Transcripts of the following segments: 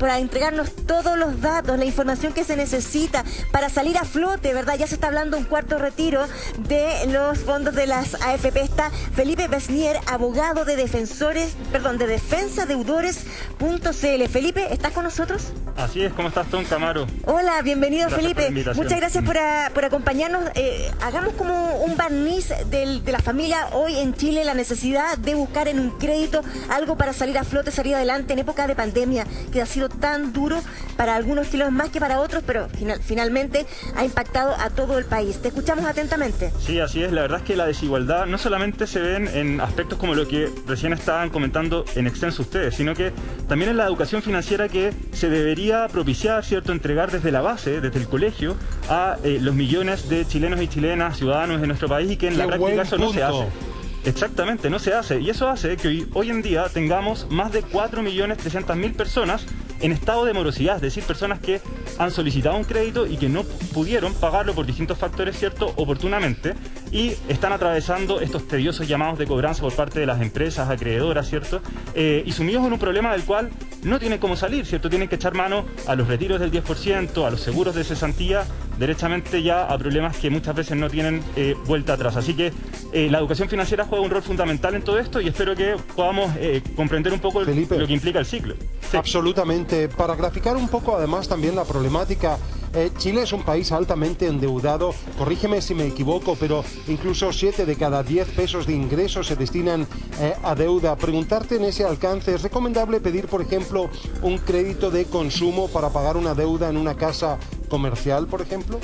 por entregarnos todos los datos, la información que se necesita para salir a flote, ¿verdad? Ya se está hablando un cuarto retiro de los fondos de las AFP. Está Felipe Besnier, abogado de defensadeudores.cl. Felipe, ¿estás con nosotros? Así es, ¿cómo estás, Tom Camaro? Hola, bienvenido, Gracias Felipe. por la invitación. Muchas gracias por acompañarnos. Hagamos como un barniz de la familia hoy en Chile, la necesidad de buscar en un crédito algo para salir a flote, salir adelante en época de pandemia, que ha sido tan duro para algunos chilenos más que para otros, pero finalmente ha impactado a todo el país. Te escuchamos atentamente. Sí, así es. La verdad es que la desigualdad no solamente se ven en aspectos como lo que recién estaban comentando en extenso ustedes, sino que también en la educación financiera que se debería propiciar, ¿cierto?, entregar desde la base, desde el colegio, a los millones de chilenos y chilenas, ciudadanos de nuestro país, y que en la práctica eso no se hace. Exactamente, no se hace. Y eso hace que hoy en día tengamos más de 4.300.000 personas en estado de morosidad, es decir, personas que han solicitado un crédito y que no pudieron pagarlo por distintos factores, ¿cierto?, oportunamente, y están atravesando estos tediosos llamados de cobranza por parte de las empresas acreedoras, ¿cierto?, y sumidos en un problema del cual no tienen cómo salir, ¿cierto? Tienen que echar mano a los retiros del 10%, a los seguros de cesantía, derechamente ya a problemas que muchas veces no tienen vuelta atrás. Así que la educación financiera juega un rol fundamental en todo esto, y espero que podamos comprender un poco Felipe, lo que implica el ciclo. Sí. Absolutamente. Para graficar un poco además también la problemática, Chile es un país altamente endeudado, corrígeme si me equivoco, pero incluso 7 de cada 10 pesos de ingresos se destinan a deuda. Preguntarte en ese alcance, ¿es recomendable pedir, por ejemplo, un crédito de consumo para pagar una deuda en una casa comercial, por ejemplo?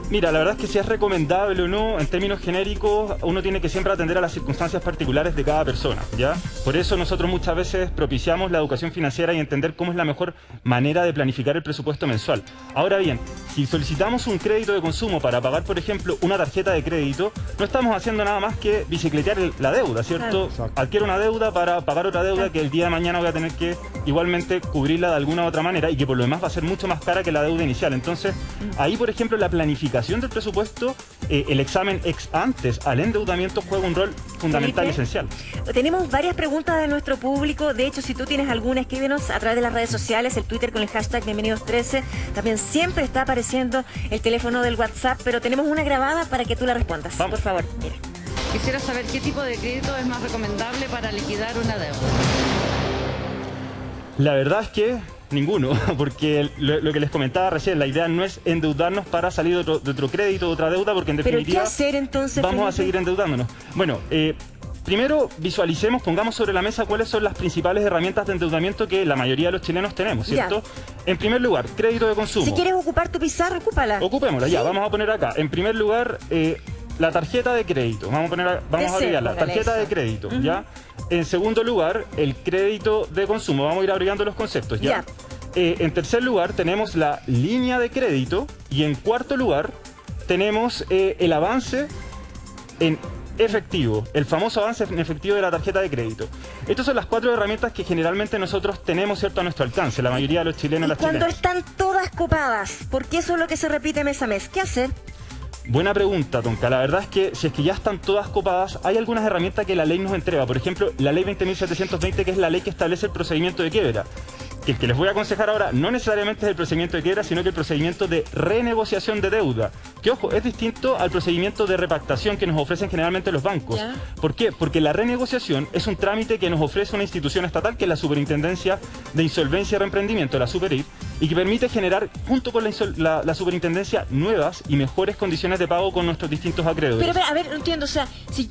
Mira, la verdad es que si es recomendable o no, en términos genéricos, uno tiene que siempre atender a las circunstancias particulares de cada persona, ¿ya? Por eso nosotros muchas veces propiciamos la educación financiera y entender cómo es la mejor manera de planificar el presupuesto mensual. Ahora bien, si solicitamos un crédito de consumo para pagar, por ejemplo, una tarjeta de crédito, no estamos haciendo nada más que bicicletear la deuda, ¿cierto? Claro. Adquiero una deuda para pagar otra deuda que el día de mañana voy a tener que igualmente cubrirla de alguna u otra manera, y que por lo demás va a ser mucho más cara que la deuda inicial. Entonces, ahí, por ejemplo, la planificación del presupuesto, el examen ex antes al endeudamiento juega un rol fundamental y esencial. Tenemos varias preguntas de nuestro público. De hecho, si tú tienes alguna, escríbenos a través de las redes sociales, el Twitter con el hashtag Bienvenidos13. También siempre está apareciendo el teléfono del WhatsApp, pero tenemos una grabada para que tú la respondas. Vamos. Por favor, mira. Quisiera saber qué tipo de crédito es más recomendable para liquidar una deuda. La verdad es que ninguno, porque lo que les comentaba recién, la idea no es endeudarnos para salir de otro crédito, de otra deuda, porque en definitiva... ¿Pero qué hacer entonces, vamos Felipe? a seguir endeudándonos. Bueno, primero visualicemos, pongamos sobre la mesa cuáles son las principales herramientas de endeudamiento que la mayoría de los chilenos tenemos, ¿cierto? Ya. En primer lugar, crédito de consumo. Si quieres ocupar tu pizarra, ocúpala. Ocupémosla, ¿Sí? ya, vamos a poner acá. En primer lugar, la tarjeta de crédito. Vamos a abreviarla. Tarjeta de crédito, ¿ya? En segundo lugar, el crédito de consumo. Vamos a ir abreviando los conceptos, ¿ya? En tercer lugar, tenemos la línea de crédito. Y en cuarto lugar, tenemos el avance en efectivo, el famoso avance en efectivo de la tarjeta de crédito. Estas son las 4 herramientas que generalmente nosotros tenemos, ¿cierto?, a nuestro alcance, la mayoría de los chilenos y las chilenas. Cuando están todas copadas, porque eso es lo que se repite mes a mes, ¿qué hacer? Buena pregunta, Tonka. La verdad es que si es que ya están todas copadas, hay algunas herramientas que la ley nos entrega. Por ejemplo, la ley 20.720, que es la ley que establece el procedimiento de quiebra. El que les voy a aconsejar ahora no necesariamente es el procedimiento de quiebra, sino que el procedimiento de renegociación de deuda. Que, ojo, es distinto al procedimiento de repactación que nos ofrecen generalmente los bancos. ¿Ya? ¿Por qué? Porque la renegociación es un trámite que nos ofrece una institución estatal, que es la Superintendencia de Insolvencia y Reemprendimiento, la SUPERIR, y que permite generar, junto con la superintendencia, nuevas y mejores condiciones de pago con nuestros distintos acreedores. Pero a ver, no entiendo, o sea, si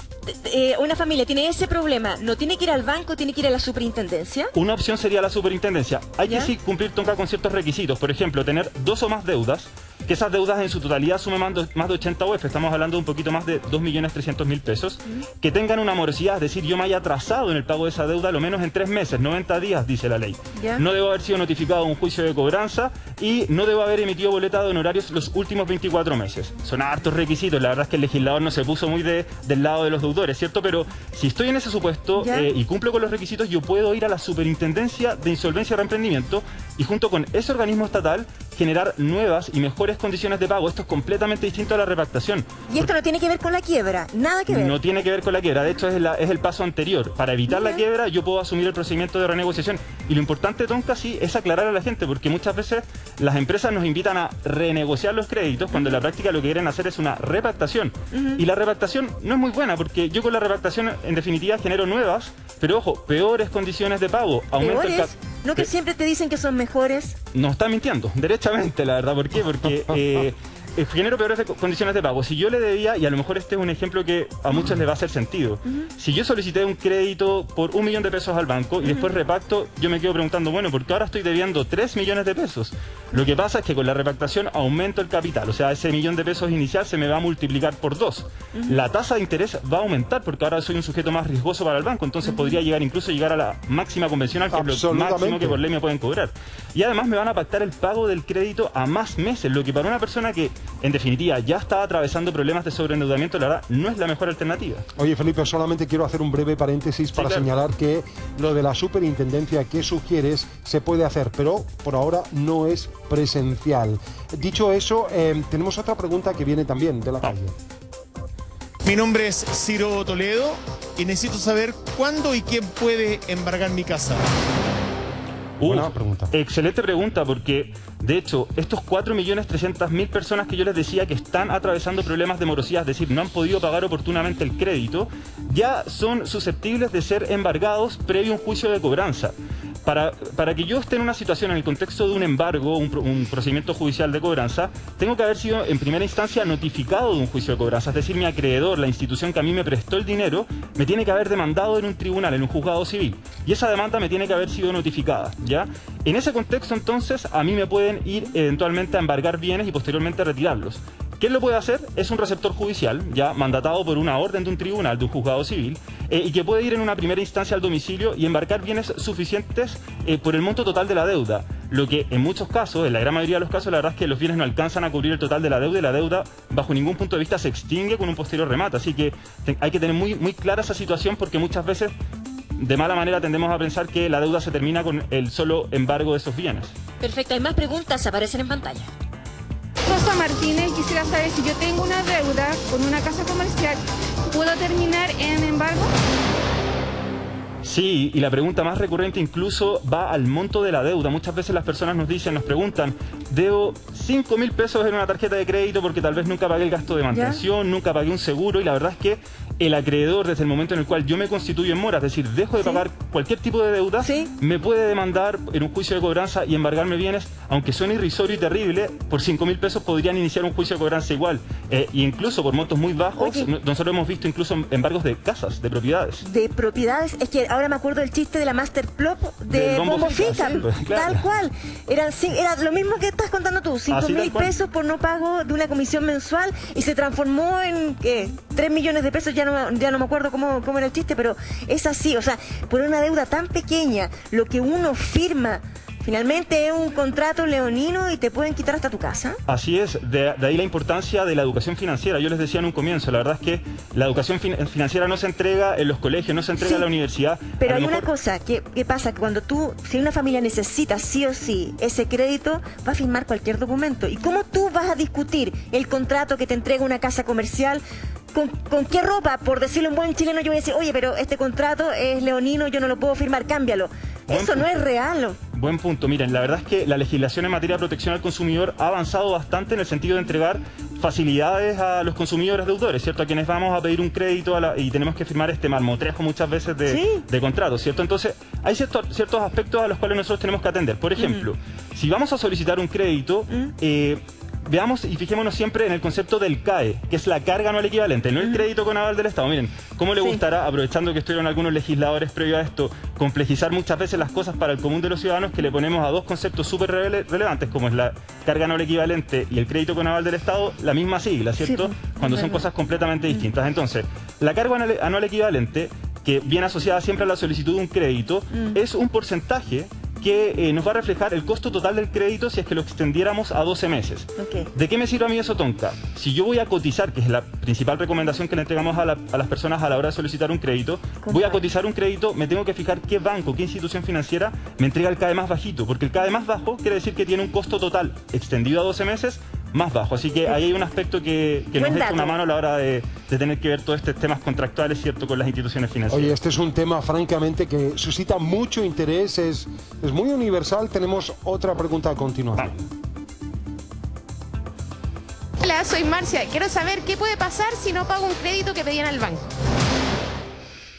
una familia tiene ese problema, ¿no tiene que ir al banco, tiene que ir a la superintendencia? Una opción sería la superintendencia. Hay que sí cumplir, Tonka, con ciertos requisitos. Por ejemplo, tener 2 o más deudas, que esas deudas en su totalidad sumen más de 80 UF, estamos hablando de un poquito más de 2.300.000 pesos, que tengan una morosidad, es decir, yo me haya atrasado en el pago de esa deuda lo menos en 3 meses, 90 días, dice la ley. ¿Ya? No debo haber sido notificado de un juicio de cobranza, y no debo haber emitido boleta de honorarios los últimos 24 meses. Son hartos requisitos, la verdad es que el legislador no se puso muy del lado de los deudores, ¿cierto? Pero si estoy en ese supuesto y cumplo con los requisitos, yo puedo ir a la Superintendencia de Insolvencia y Reemprendimiento y junto con ese organismo estatal generar nuevas y mejores condiciones de pago. Esto es completamente distinto a la repactación. Y esto no tiene que ver con la quiebra, nada que ver. No tiene que ver con la quiebra, de hecho es el paso anterior. Para evitar la quiebra yo puedo asumir el procedimiento de renegociación. Y lo importante, Tonka, sí, es aclarar a la gente, porque muchas veces las empresas nos invitan a renegociar los créditos cuando en la práctica lo que quieren hacer es una repactación. Y la repactación no es muy buena, porque yo con la repactación en definitiva genero nuevas, pero ojo, peores condiciones de pago. ¿Peores? ¿No que siempre te dicen que son mejores? No está mintiendo, derechamente, la verdad. ¿Por qué? Porque genero peores condiciones de pago. Si yo le debía, y a lo mejor este es un ejemplo que a muchos les va a hacer sentido, si yo solicité un crédito por 1 millón de pesos al banco y después repacto, yo me quedo preguntando, bueno, ¿por qué ahora estoy debiendo 3 millones de pesos? Lo que pasa es que con la repactación aumento el capital, o sea, ese millón de pesos inicial se me va a multiplicar por 2. La tasa de interés va a aumentar porque ahora soy un sujeto más riesgoso para el banco, entonces podría incluso llegar a la máxima convencional, que es lo máximo que por ley me pueden cobrar. Y además me van a pactar el pago del crédito a más meses, lo que para una persona que en definitiva ya está atravesando problemas de sobreendeudamiento, la verdad, no es la mejor alternativa. Oye, Felipe, solamente quiero hacer un breve paréntesis para señalar que lo de la superintendencia que sugieres se puede hacer, pero por ahora no es presencial. Dicho eso, tenemos otra pregunta que viene también de la calle. Mi nombre es Ciro Toledo y necesito saber cuándo y quién puede embargar mi casa. Buena pregunta. Excelente pregunta, porque de hecho estos 4.300.000 personas que yo les decía que están atravesando problemas de morosidad, es decir, no han podido pagar oportunamente el crédito, ya son susceptibles de ser embargados previo a un juicio de cobranza. Para que yo esté en una situación en el contexto de un embargo, un procedimiento judicial de cobranza, tengo que haber sido en primera instancia notificado de un juicio de cobranza, es decir, mi acreedor, la institución que a mí me prestó el dinero, me tiene que haber demandado en un tribunal, en un juzgado civil, y esa demanda me tiene que haber sido notificada, ¿ya? En ese contexto, entonces, a mí me pueden ir eventualmente a embargar bienes y posteriormente retirarlos. ¿Quién lo puede hacer? Es un receptor judicial, ya mandatado por una orden de un tribunal, de un juzgado civil, y que puede ir en una primera instancia al domicilio y embarcar bienes suficientes por el monto total de la deuda. Lo que en muchos casos, en la gran mayoría de los casos, la verdad es que los bienes no alcanzan a cubrir el total de la deuda y la deuda bajo ningún punto de vista se extingue con un posterior remate. Así que hay que tener muy clara esa situación, porque muchas veces de mala manera tendemos a pensar que la deuda se termina con el solo embargo de esos bienes. Perfecto, hay más preguntas, aparecen en pantalla. Rosa Martínez, quisiera saber si yo tengo una deuda con una casa comercial, ¿puedo terminar en embargo? Sí, y la pregunta más recurrente incluso va al monto de la deuda. Muchas veces las personas nos preguntan, debo 5.000 pesos en una tarjeta de crédito porque tal vez nunca pagué el gasto de mantención, nunca pagué un seguro, y la verdad es que el acreedor, desde el momento en el cual yo me constituyo en mora, es decir, dejo de pagar cualquier tipo de deuda, me puede demandar en un juicio de cobranza y embargarme bienes, aunque suene irrisorio y terrible, por 5.000 pesos podrían iniciar un juicio de cobranza igual, e incluso por montos muy bajos. Nosotros hemos visto incluso embargos de casas, de propiedades. De propiedades, es que ahora me acuerdo del chiste de la Master Plop de Bombo Fica, sí, claro. Tal cual. Era lo mismo que estás contando tú, 5.000 pesos por no pago de una comisión mensual, y se transformó en, ¿qué? 3 millones de pesos, ya no me acuerdo cómo era el chiste, pero es así, o sea, por una deuda tan pequeña, lo que uno firma finalmente es un contrato leonino y te pueden quitar hasta tu casa. Así es, de ahí la importancia de la educación financiera. Yo les decía en un comienzo, la verdad es que la educación financiera no se entrega en los colegios, no se entrega en la universidad. Pero hay una cosa, ¿qué pasa? Que cuando si una familia necesita sí o sí ese crédito, va a firmar cualquier documento. ¿Y cómo tú vas a discutir el contrato que te entrega una casa comercial? ¿Con qué ropa? Por decirlo en buen chileno, yo voy a decir, oye, pero este contrato es leonino, yo no lo puedo firmar, cámbialo. Eso no es real. Buen punto. Miren, la verdad es que la legislación en materia de protección al consumidor ha avanzado bastante en el sentido de entregar facilidades a los consumidores deudores, ¿cierto? A quienes vamos a pedir un crédito y tenemos que firmar este marmotrejo muchas veces de contrato, ¿cierto? Entonces, hay ciertos aspectos a los cuales nosotros tenemos que atender. Por ejemplo, si vamos a solicitar un crédito, veamos y fijémonos siempre en el concepto del CAE, que es la carga anual equivalente, no el crédito con aval del Estado. Miren, ¿cómo le gustará, aprovechando que estuvieron algunos legisladores previo a esto, complejizar muchas veces las cosas para el común de los ciudadanos, que le ponemos a dos conceptos súper relevantes, como es la carga anual equivalente y el crédito con aval del Estado, la misma sigla, ¿cierto? Cuando son cosas completamente distintas. Entonces, la carga anual equivalente, que viene asociada siempre a la solicitud de un crédito, es un porcentaje que nos va a reflejar el costo total del crédito si es que lo extendiéramos a 12 meses. Ok. ¿De qué me sirve a mí eso, Tonka? Si yo voy a cotizar, que es la principal recomendación que le entregamos a las personas a la hora de solicitar un crédito, voy a cotizar un crédito, me tengo que fijar qué banco, qué institución financiera me entrega el CAE más bajito, porque el CAE más bajo quiere decir que tiene un costo total extendido a 12 meses más bajo. Así que ahí hay un aspecto que nos echa una mano a la hora de tener que ver todos estos temas contractuales, ¿cierto?, con las instituciones financieras. Oye, este es un tema francamente que suscita mucho interés, es muy universal. Tenemos otra pregunta a continuación. Hola, soy Marcia. Quiero saber qué puede pasar si no pago un crédito que pedían al banco.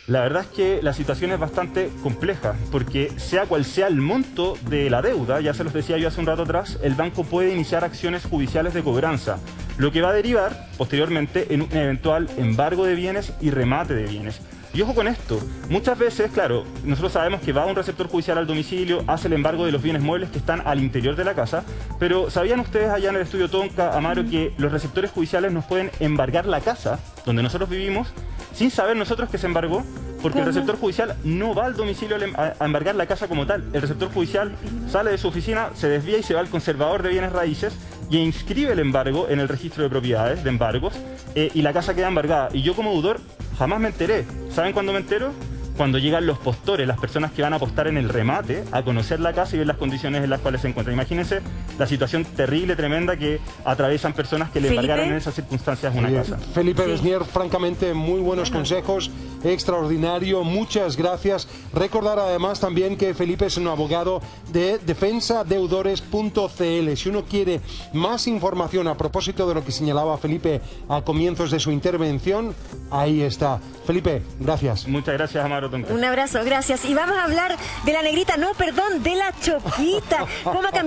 La verdad es que la situación es bastante compleja, porque sea cual sea el monto de la deuda, ya se los decía yo hace un rato atrás, el banco puede iniciar acciones judiciales de cobranza, lo que va a derivar posteriormente en un eventual embargo de bienes y remate de bienes. Y ojo con esto, muchas veces, claro, nosotros sabemos que va un receptor judicial al domicilio, hace el embargo de los bienes muebles que están al interior de la casa, pero ¿sabían ustedes allá en el estudio Tonka, Amaro, que los receptores judiciales nos pueden embargar la casa donde nosotros vivimos sin saber nosotros que se embargó? Porque el receptor judicial no va al domicilio a embargar la casa como tal. El receptor judicial sale de su oficina, se desvía y se va al conservador de bienes raíces y inscribe el embargo en el registro de propiedades, de embargos, y la casa queda embargada. Y yo como deudor jamás me enteré. ¿Saben cuándo me entero? Cuando llegan los postores, las personas que van a apostar en el remate, a conocer la casa y ver las condiciones en las cuales se encuentran. Imagínense la situación terrible, tremenda que atraviesan personas que le embargaron en esas circunstancias una casa. Felipe Besnier, francamente, muy buenos consejos, extraordinario, muchas gracias. Recordar además también que Felipe es un abogado de defensadeudores.cl. Si uno quiere más información a propósito de lo que señalaba Felipe a comienzos de su intervención, ahí está. Felipe, gracias. Muchas gracias, Amaro. Un abrazo, gracias. Y vamos a hablar de la negrita, no, perdón, de la Choquita. ¿Cómo ha cambiado